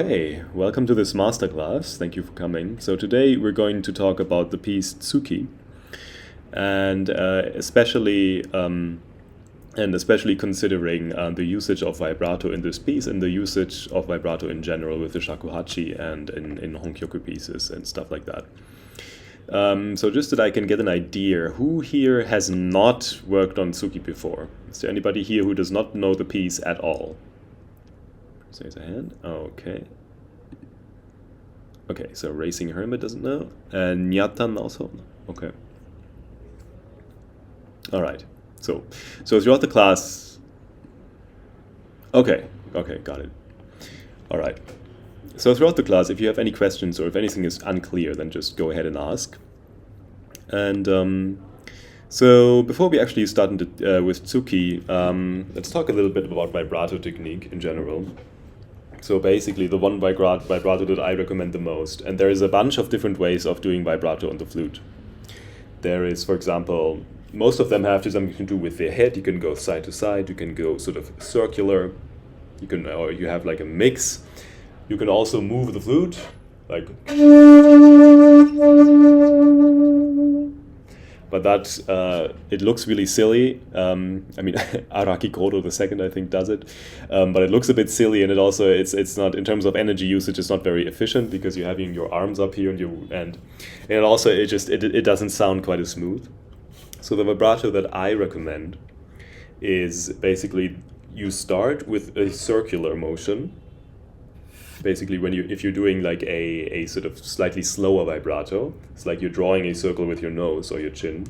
Okay, welcome to this masterclass. Thank you for coming. So today we're going to talk about the piece Tsuki, and especially considering the usage of vibrato in this piece and the usage of vibrato in general with the shakuhachi and in honkyoku pieces and stuff like that. So just that I can get an idea, who here has not worked on Tsuki before? Is there anybody here who does not know the piece at all? Raise a hand. Okay. Okay, so Racing Hermit doesn't know. And Nyatan also? Okay. Alright. So throughout the class... Okay, got it. Alright. So throughout the class, if you have any questions or if anything is unclear, then just go ahead and ask. And so before we actually start with Tsuki, let's talk a little bit about vibrato technique in general. So basically the one vibrato that I recommend the most, and there is a bunch of different ways of doing vibrato on the flute. There is, for example, most of them have something to do with their head. You can go side to side, you can go sort of circular, or you have like a mix. You can also move the flute, like... But that, it looks really silly. I mean, Araki Kodo II, I think, does it. But it looks a bit silly, and it's not, in terms of energy usage, it's not very efficient because you're having your arms up here and it also, it doesn't sound quite as smooth. So the vibrato that I recommend is basically you start with a circular motion. Basically, if you're doing like a sort of slightly slower vibrato, it's like you're drawing a circle with your nose or your chin.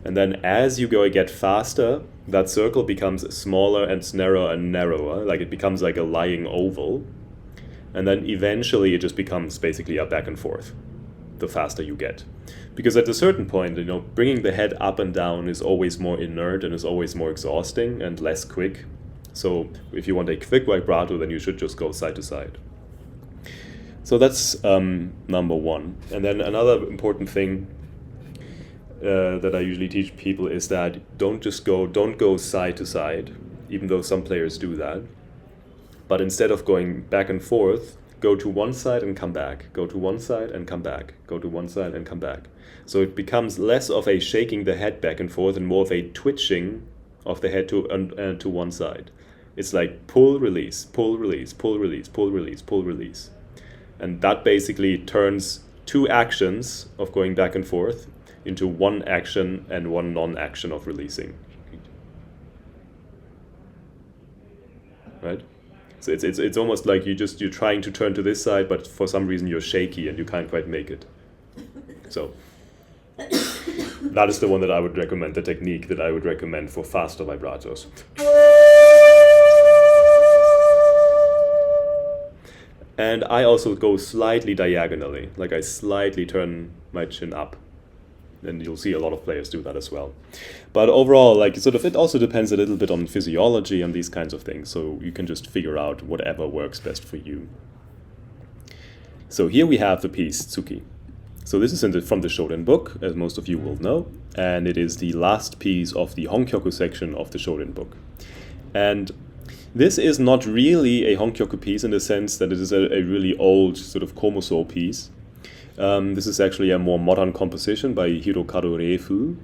And then as you get faster, that circle becomes smaller and narrower and narrower, like it becomes like a lying oval. And then eventually it just becomes basically a back and forth, the faster you get. Because at a certain point, bringing the head up and down is always more inert and is always more exhausting and less quick. So if you want a quick vibrato, then you should just go side to side. So that's number one. And then another important thing that I usually teach people is that don't go side to side, even though some players do that. But instead of going back and forth, go to one side and come back, go to one side and come back, go to one side and come back. So it becomes less of a shaking the head back and forth and more of a twitching of the head to one side. It's like pull, release, pull, release, pull, release, pull, release, pull, release. And that basically turns two actions of going back and forth into one action and one non-action of releasing. Right? So it's almost like you're trying to turn to this side, but for some reason you're shaky and you can't quite make it. So that is the one that I would recommend, the technique that I would recommend for faster vibratos. And I also go slightly diagonally, like I slightly turn my chin up. And you'll see a lot of players do that as well. But overall, like it also depends a little bit on physiology and these kinds of things. So you can just figure out whatever works best for you. So here we have the piece Tsuki. So this is from the Shoden book, as most of you will know. And it is the last piece of the Honkyoku section of the Shoden book. And this is not really a Honkyoku piece in the sense that it is a really old sort of komuso piece. This is actually a more modern composition by Hirokado Reifu,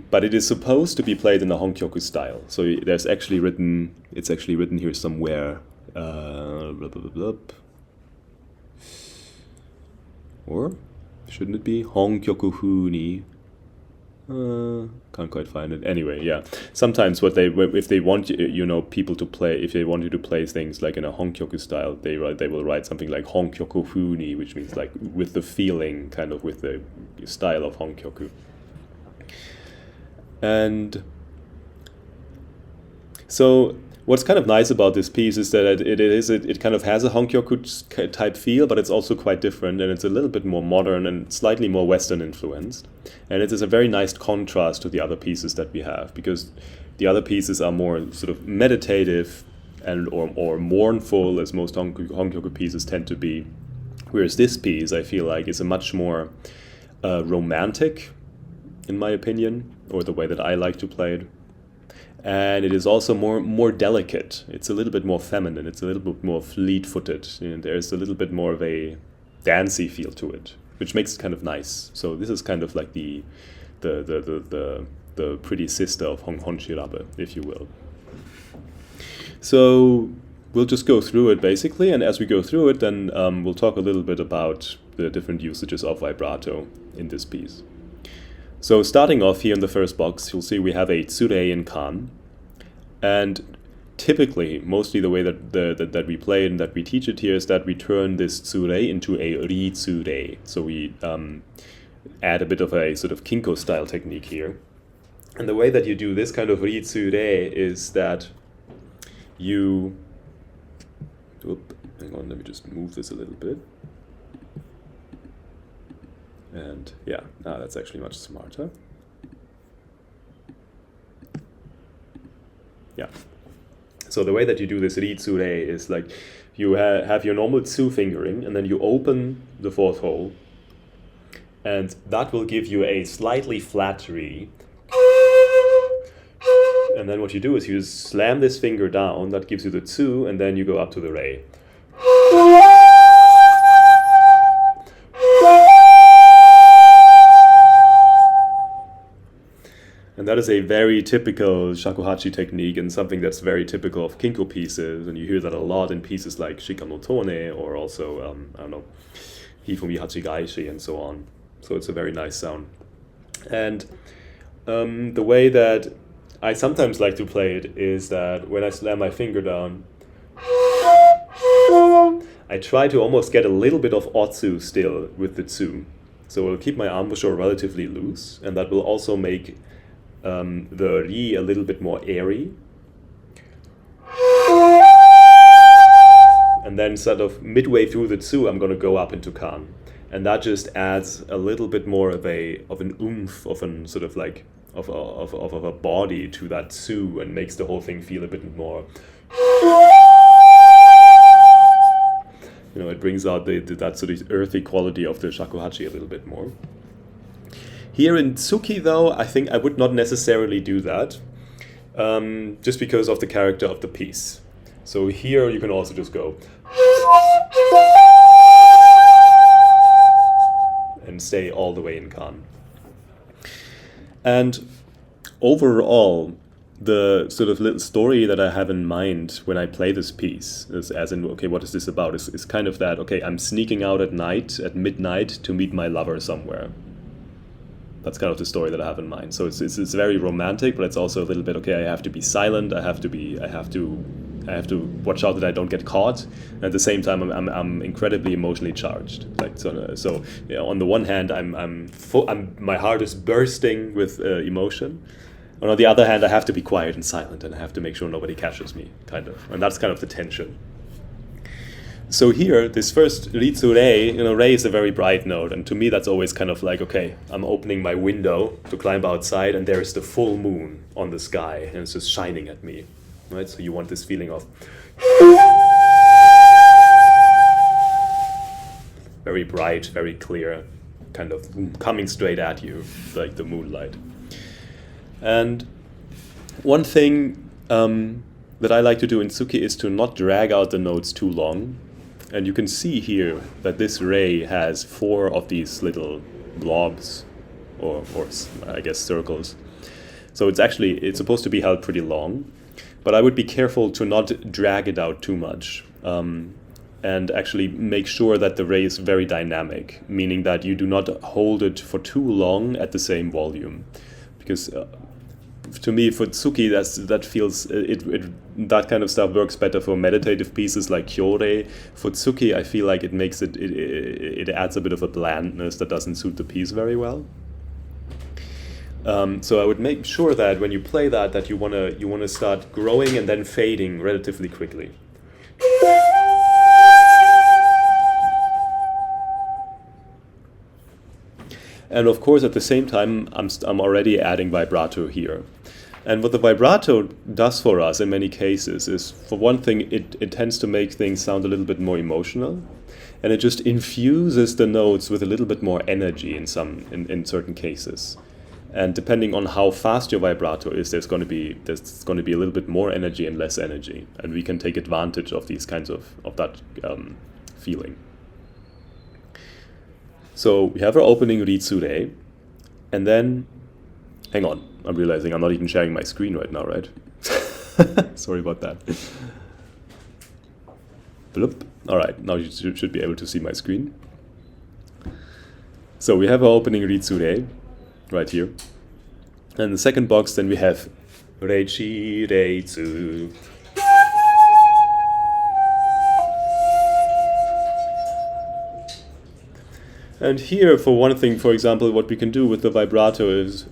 but it is supposed to be played in the Honkyoku style. So it's actually written here somewhere. Blah, blah, blah, blah. Or shouldn't it be Honkyoku Funi? Can't quite find it. Anyway, yeah. Sometimes if they want people to play, if they want you to play things like in a Honkyoku style, they will write something like Honkyoku Funi, which means like with the feeling, kind of with the style of Honkyoku. And so what's kind of nice about this piece is that it kind of has a Honkyoku type feel, but it's also quite different, and it's a little bit more modern and slightly more Western influenced. And it is a very nice contrast to the other pieces that we have, because the other pieces are more sort of meditative or mournful, as most Honkyoku pieces tend to be. Whereas this piece, I feel like, is a much more romantic in my opinion, or the way that I like to play it. And it is also more delicate. It's a little bit more feminine. It's a little bit more fleet-footed. There's a little bit more of a dancey feel to it, which makes it kind of nice. So this is kind of like the pretty sister of Hon Shirabe, if you will. So we'll just go through it basically, and as we go through it, then we'll talk a little bit about the different usages of vibrato in this piece. So starting off here in the first box, you'll see we have a tsure in kan, and typically, mostly the way that we play it and that we teach it here is that we turn this tsure into a ri tsure. So we add a bit of a sort of kinko style technique here. And the way that you do this kind of ri tsure is that you... hang on, let me just move this a little bit. And yeah, that's actually much smarter. Yeah. So the way that you do this ri tsure is like you have your normal tsu fingering, and then you open the fourth hole, and that will give you a slightly flat ri. And then what you do is you slam this finger down, that gives you the tsu, and then you go up to the re. And that is a very typical shakuhachi technique and something that's very typical of kinko pieces, and you hear that a lot in pieces like Shika no Tone or also, I don't know, Hifumi Hachigaishi and so on. So it's a very nice sound. And the way that I sometimes like to play it is that when I slam my finger down, I try to almost get a little bit of otsu still with the tsu. So I'll keep my embouchure relatively loose, and that will also make the ri a little bit more airy. And then sort of midway through the tsu, I'm going to go up into kan. And that just adds a little bit more of an oomph, of an sort of like of a body to that tsu, and makes the whole thing feel a bit more. It brings out that sort of earthy quality of the shakuhachi a little bit more. Here in Tsuki, though, I think I would not necessarily do that, just because of the character of the piece. So here you can also just go and stay all the way in kan. And overall, the sort of little story that I have in mind when I play this piece is, as in, okay, what is this about? Is kind of that, okay, I'm sneaking out at midnight, to meet my lover somewhere. That's kind of the story that I have in mind. So it's very romantic, but it's also a little bit, okay, I have to be silent. I have to watch out that I don't get caught. And at the same time, I'm incredibly emotionally charged. Like so on the one hand, my heart is bursting with emotion. And on the other hand, I have to be quiet and silent, and I have to make sure nobody catches me, kind of. And that's kind of the tension. So here, this first ritsu rei, rei is a very bright note, and to me that's always kind of like, okay, I'm opening my window to climb outside, and there's the full moon on the sky, and it's just shining at me, right? So you want this feeling of very bright, very clear, kind of coming straight at you, like the moonlight. And one thing that I like to do in Tsuki is to not drag out the notes too long. And you can see here that this rei has 4 of these little blobs, or I guess circles. So it's supposed to be held pretty long, but I would be careful to not drag it out too much, and actually make sure that the rei is very dynamic, meaning that you do not hold it for too long at the same volume, because to me, for Tsuki, that feels that kind of stuff works better for meditative pieces like Kyore. For Tsuki, I feel like it adds a bit of a blandness that doesn't suit the piece very well. So I would make sure that when you play that you wanna start growing and then fading relatively quickly. And of course, at the same time, I'm already adding vibrato here. And what the vibrato does for us in many cases is, for one thing, it tends to make things sound a little bit more emotional, and it just infuses the notes with a little bit more energy in certain cases. And depending on how fast your vibrato is, there's going to be a little bit more energy and less energy, and we can take advantage of these kinds of that feeling. So we have our opening Ritsure, and then, hang on, I'm realizing I'm not even sharing my screen right now, right? Sorry about that. Bloop. All right, now you should be able to see my screen. So we have our opening Ritsure right here. And the second box, then we have Reichi Reitsu. And here, for one thing, for example, what we can do with the vibrato is,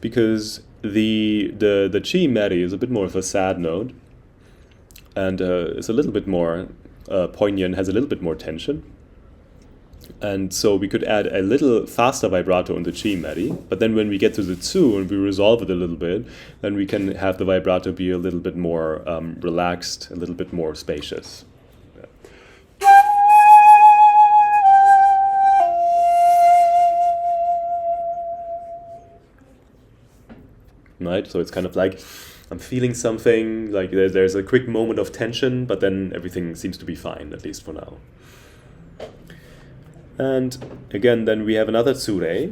because the chi meri is a bit more of a sad note, and it's a little bit more poignant, has a little bit more tension. And so we could add a little faster vibrato on the chi meri, but then when we get to the tsu and we resolve it a little bit, then we can have the vibrato be a little bit more relaxed, a little bit more spacious. Right, so it's kind of like I'm feeling something, like there's a quick moment of tension, but then everything seems to be fine, at least for now. And again, then we have another tsure,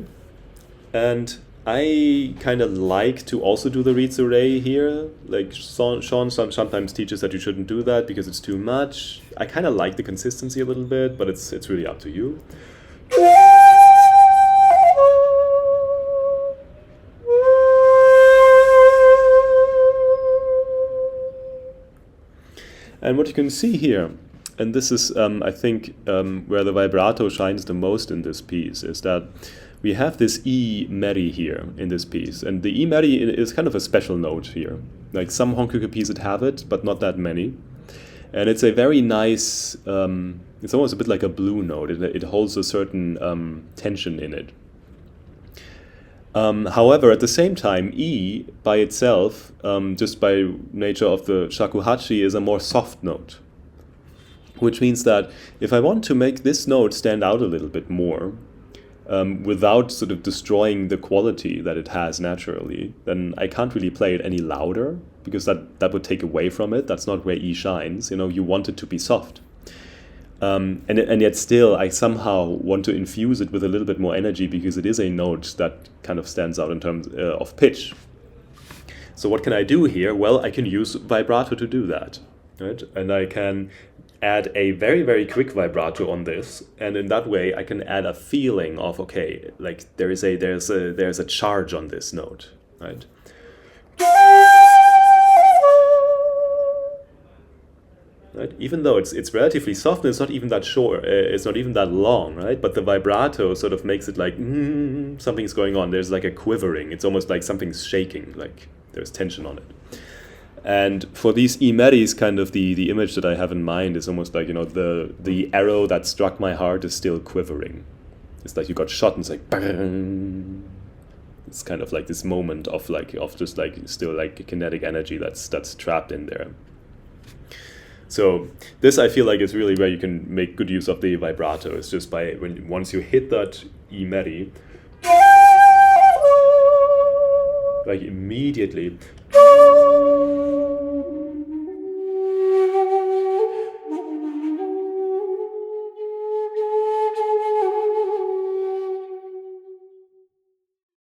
and I kind of like to also do the ritsure here. Like Sean sometimes teaches that you shouldn't do that because it's too much. I kind of like the consistency a little bit, but it's really up to you. And what you can see here, and this is, I think, where the vibrato shines the most in this piece, is that we have this E meri here in this piece. And the E meri is kind of a special note here. Like some honkyuku pieces have it, but not that many. And it's a very nice, it's almost a bit like a blue note. It holds a certain tension in it. However, at the same time, E by itself, just by nature of the shakuhachi, is a more soft note. Which means that if I want to make this note stand out a little bit more, without sort of destroying the quality that it has naturally, then I can't really play it any louder, because that would take away from it. That's not where E shines. You know, you want it to be soft. And yet still, I somehow want to infuse it with a little bit more energy, because it is a note that kind of stands out in terms of pitch. So what can I do here? Well, I can use vibrato to do that, right? And I can add a very, very quick vibrato on this, and in that way I can add a feeling of, okay, like there's a charge on this note, right? Right? Even though it's relatively soft, and it's not even that short, it's not even that long, right? But the vibrato sort of makes it like something's going on. There's like a quivering. It's almost like something's shaking, like there's tension on it. And for these imeris, kind of the image that I have in mind is almost like, you know, the arrow that struck my heart is still quivering. It's like you got shot and it's like bang. It's kind of like this moment of just like still like kinetic energy that's trapped in there. So this, I feel like, is really where you can make good use of the vibrato. It's just by once you hit that imeri, like immediately